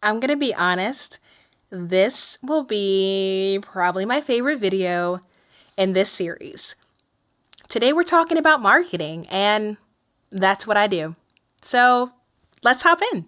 I'm going to be honest. This will be probably my favorite video in this series. Today we're talking about marketing, and that's what I do. So let's hop in.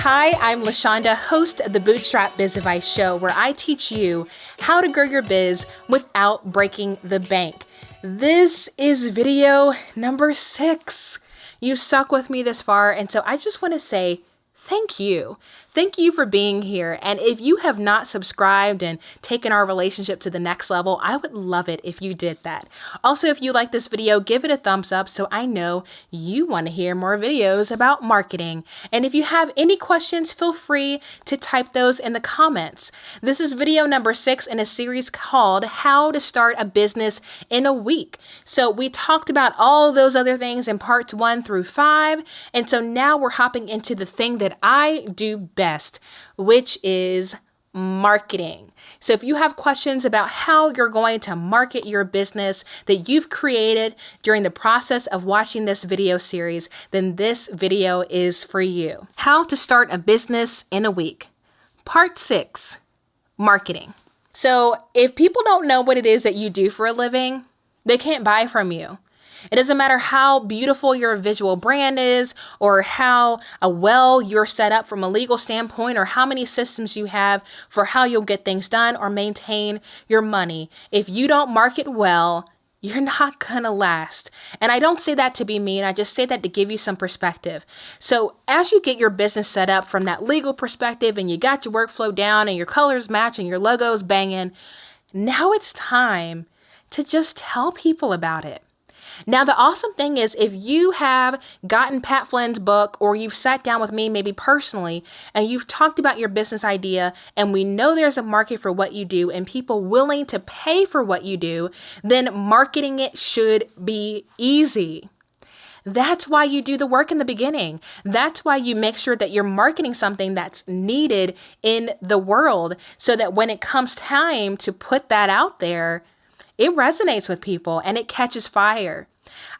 Hi, I'm LaShonda, host of the Bootstrap Biz Advice Show, where I teach you how to grow your biz without breaking the bank. This is video number 6. You stuck with me this far, and so I just want to say thank you. Thank you for being here. And if you have not subscribed and taken our relationship to the next level, I would love it if you did that. Also, if you like this video, give it a thumbs up so I know you want to hear more videos about marketing. And if you have any questions, feel free to type those in the comments. This is video number 6 in a series called How to Start a Business in a Week. So we talked about all those other things in parts 1 through 5. And so now we're hopping into the thing that I do best, which is marketing. So if you have questions about how you're going to market your business that you've created during the process of watching this video series, then this video is for you. How to start a business in a week. Part 6, marketing. So if people don't know what it is that you do for a living, they can't buy from you. It doesn't matter how beautiful your visual brand is or how well you're set up from a legal standpoint or how many systems you have for how you'll get things done or maintain your money. If you don't market well, you're not going to last. And I don't say that to be mean. I just say that to give you some perspective. So as you get your business set up from that legal perspective and you got your workflow down and your colors match and your logos banging, now it's time to just tell people about it. Now, the awesome thing is if you have gotten Pat Flynn's book or you've sat down with me maybe personally and you've talked about your business idea and we know there's a market for what you do and people willing to pay for what you do, then marketing it should be easy. That's why you do the work in the beginning. That's why you make sure that you're marketing something that's needed in the world so that when it comes time to put that out there, it resonates with people and it catches fire.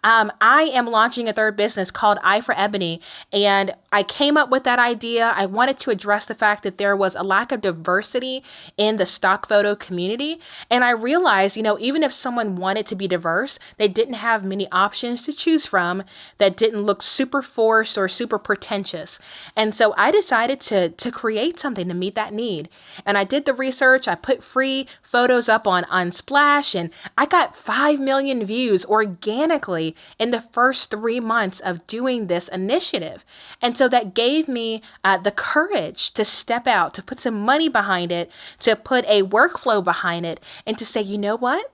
I am launching a third business called Eye for Ebony, and I came up with that idea. I wanted to address the fact that there was a lack of diversity in the stock photo community. And I realized, even if someone wanted to be diverse, they didn't have many options to choose from that didn't look super forced or super pretentious. And so I decided to create something to meet that need. And I did the research. I put free photos up on Unsplash, and I got 5 million views organically in the first 3 months of doing this initiative. And so that gave me the courage to step out, to put some money behind it, to put a workflow behind it, and to say, you know what?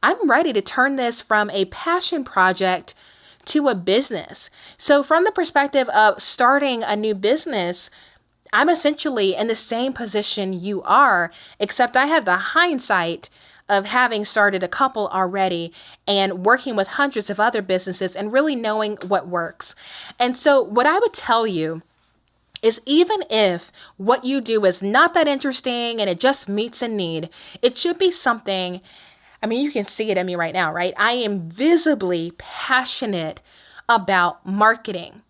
I'm ready to turn this from a passion project to a business. So from the perspective of starting a new business, I'm essentially in the same position you are, except I have the hindsight of having started a couple already and working with hundreds of other businesses and really knowing what works. And so what I would tell you is even if what you do is not that interesting and it just meets a need, it should be something, you can see it in me right now, right? I am visibly passionate about marketing.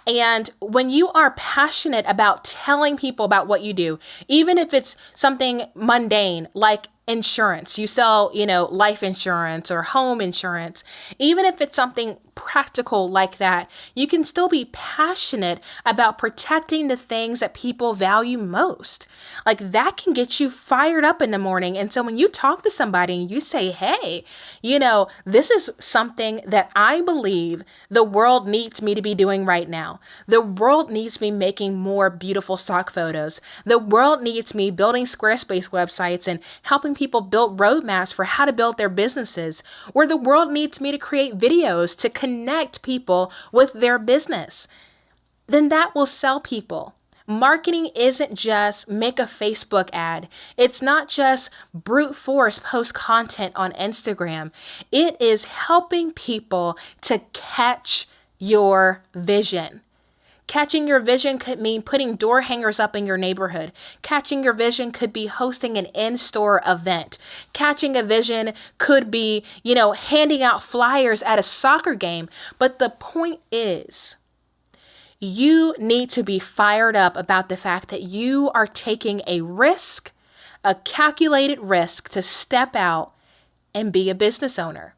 And when you are passionate about telling people about what you do, even if it's something mundane like insurance, you sell, life insurance or home insurance, even if it's something practical like that, you can still be passionate about protecting the things that people value most. Like that can get you fired up in the morning. And so when you talk to somebody and you say, hey, this is something that I believe the world needs me to be doing right now. The world needs me making more beautiful stock photos. The world needs me building Squarespace websites and helping people build roadmaps for how to build their businesses, or the world needs me to create videos to connect people with their business, then that will sell people. Marketing isn't just make a Facebook ad. It's not just brute force post content on Instagram. It is helping people to catch your vision. Catching your vision could mean putting door hangers up in your neighborhood. Catching your vision could be hosting an in-store event. Catching a vision could be, handing out flyers at a soccer game. But the point is, you need to be fired up about the fact that you are taking a risk, a calculated risk to step out and be a business owner.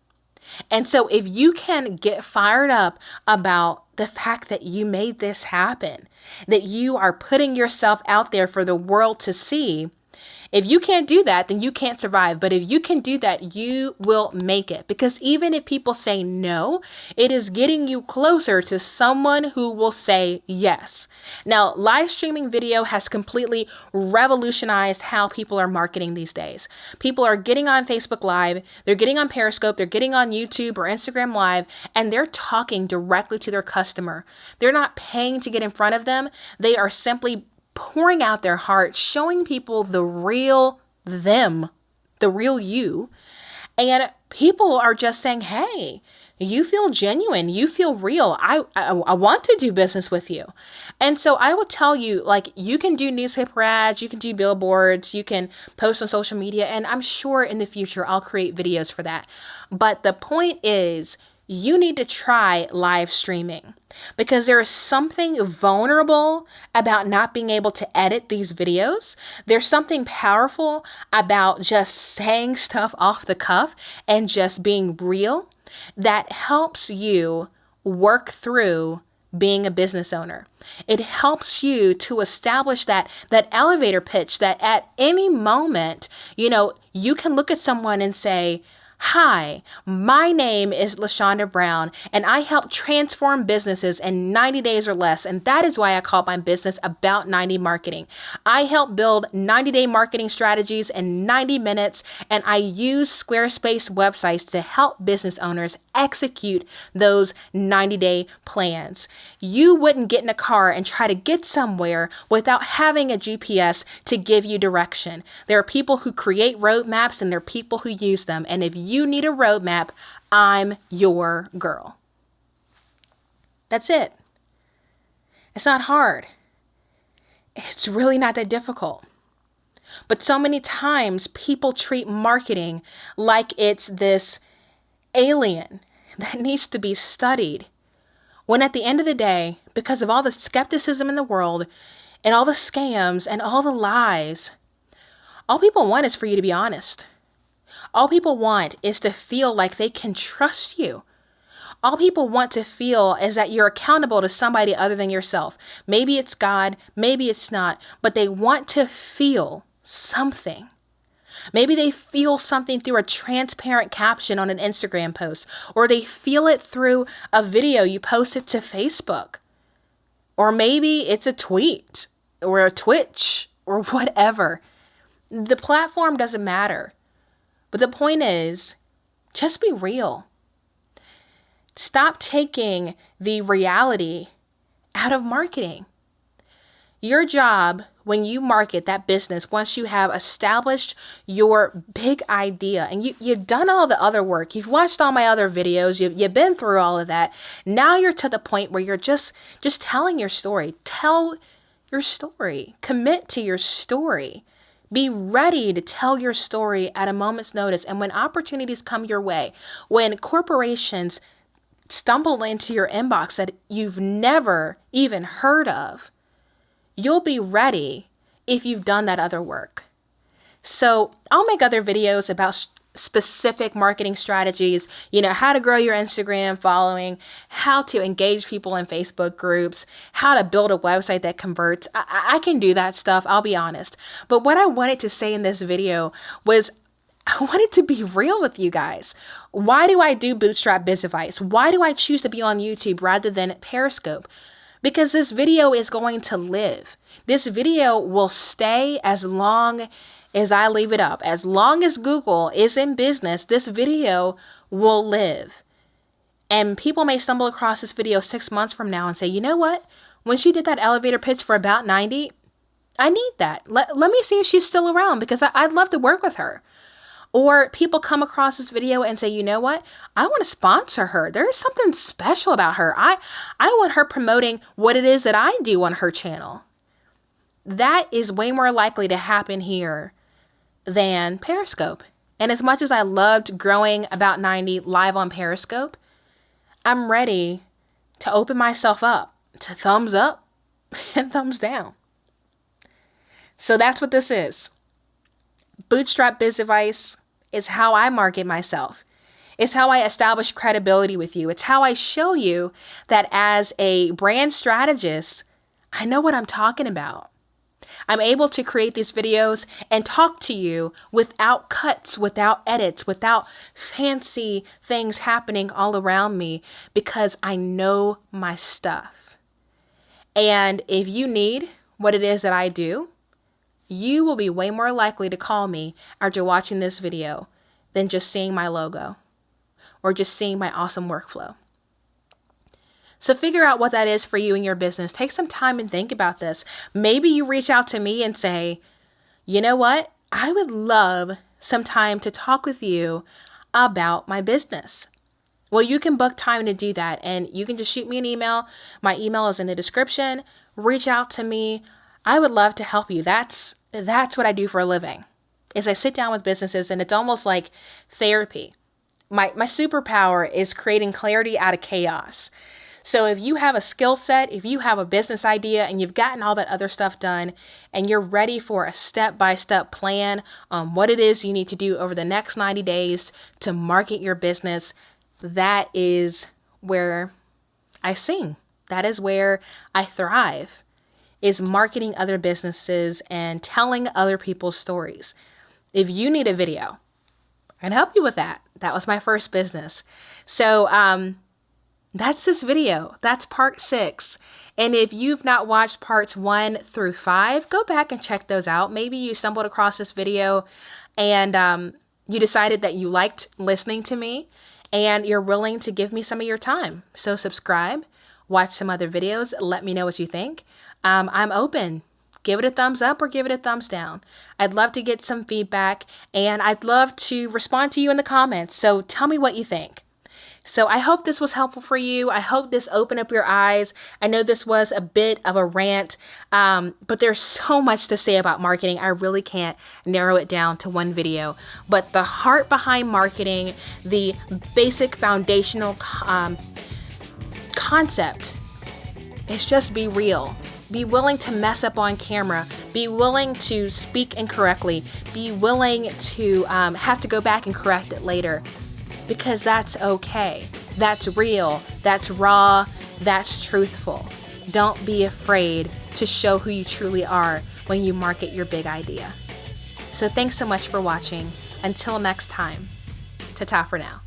And so if you can get fired up about the fact that you made this happen, that you are putting yourself out there for the world to see, if you can't do that, then you can't survive. But if you can do that, you will make it. Because even if people say no, it is getting you closer to someone who will say yes. Now, live streaming video has completely revolutionized how people are marketing these days. People are getting on Facebook Live, they're getting on Periscope, they're getting on YouTube or Instagram Live, and they're talking directly to their customer. They're not paying to get in front of them. They are simply pouring out their heart, showing people the real them, the real you. And people are just saying, hey, you feel genuine, you feel real. I want to do business with you. And so I will tell you, you can do newspaper ads, you can do billboards, you can post on social media, and I'm sure in the future I'll create videos for that. But the point is, you need to try live streaming because there is something vulnerable about not being able to edit these videos. There's something powerful about just saying stuff off the cuff and just being real that helps you work through being a business owner. It helps you to establish that elevator pitch that at any moment, you can look at someone and say, hi, my name is LaShonda Brown, and I help transform businesses in 90 days or less. And that is why I call my business About 90 Marketing. I help build 90-day marketing strategies in 90 minutes, and I use Squarespace websites to help business owners execute those 90-day plans. You wouldn't get in a car and try to get somewhere without having a GPS to give you direction. There are people who create roadmaps and there are people who use them. And if you need a roadmap, I'm your girl. That's it. It's not hard. It's really not that difficult. But so many times people treat marketing like it's this alien that needs to be studied. When at the end of the day, because of all the skepticism in the world and all the scams and all the lies, all people want is for you to be honest. All people want is to feel like they can trust you. All people want to feel is that you're accountable to somebody other than yourself. Maybe it's God, maybe it's not, but they want to feel something. Maybe they feel something through a transparent caption on an Instagram post, or they feel it through a video you posted to Facebook, or maybe it's a tweet or a Twitch or whatever. The platform doesn't matter. But the point is, just be real. Stop taking the reality out of marketing. Your job when you market that business, once you have established your big idea and you've done all the other work, you've watched all my other videos, you've been through all of that. Now you're to the point where you're just telling your story. Tell your story. Commit to your story. Be ready to tell your story at a moment's notice. And when opportunities come your way, when corporations stumble into your inbox that you've never even heard of, you'll be ready if you've done that other work. So I'll make other videos about specific marketing strategies, how to grow your Instagram following, how to engage people in Facebook groups, how to build a website that converts. I can do that stuff, I'll be honest. But what I wanted to say in this video was I wanted to be real with you guys. Why do I do Bootstrap Biz Advice? Why do I choose to be on YouTube rather than Periscope? Because this video is going to live. This video will stay as long as I leave it up. As long as Google is in business, this video will live. And people may stumble across this video 6 months from now and say, you know what? When she did that elevator pitch for About 90, I need that. Let me see if she's still around because I'd love to work with her. Or people come across this video and say, you know what? I want to sponsor her. There's something special about her. I want her promoting what it is that I do on her channel. That is way more likely to happen here than Periscope. And as much as I loved growing About 90 live on Periscope, I'm ready to open myself up to thumbs up and thumbs down. So that's what this is. Bootstrap Biz Advice is how I market myself. It's how I establish credibility with you. It's how I show you that as a brand strategist, I know what I'm talking about. I'm able to create these videos and talk to you without cuts, without edits, without fancy things happening all around me, because I know my stuff. And if you need what it is that I do, you will be way more likely to call me after watching this video than just seeing my logo or just seeing my awesome workflow. So figure out what that is for you in your business. Take some time and think about this. Maybe you reach out to me and say, you know what? I would love some time to talk with you about my business. Well, you can book time to do that, and you can just shoot me an email. My email is in the description. Reach out to me. I would love to help you. That's what I do for a living, is I sit down with businesses, and it's almost like therapy. My superpower is creating clarity out of chaos. So if you have a skill set, if you have a business idea and you've gotten all that other stuff done and you're ready for a step-by-step plan on what it is you need to do over the next 90 days to market your business, that is where I sing. That is where I thrive, is marketing other businesses and telling other people's stories. If you need a video, I can help you with that. That was my first business. So that's this video. That's part 6. And if you've not watched parts 1 through 5, go back and check those out. Maybe you stumbled across this video and you decided that you liked listening to me and you're willing to give me some of your time. So subscribe, watch some other videos, let me know what you think. I'm open. Give it a thumbs up or give it a thumbs down. I'd love to get some feedback, and I'd love to respond to you in the comments. So tell me what you think. So I hope this was helpful for you. I hope this opened up your eyes. I know this was a bit of a rant, but there's so much to say about marketing. I really can't narrow it down to one video. But the heart behind marketing, the basic foundational concept is just be real. Be willing to mess up on camera. Be willing to speak incorrectly. Be willing to have to go back and correct it later. Because that's okay. That's real. That's raw. That's truthful. Don't be afraid to show who you truly are when you market your big idea. So thanks so much for watching. Until next time, ta-ta for now.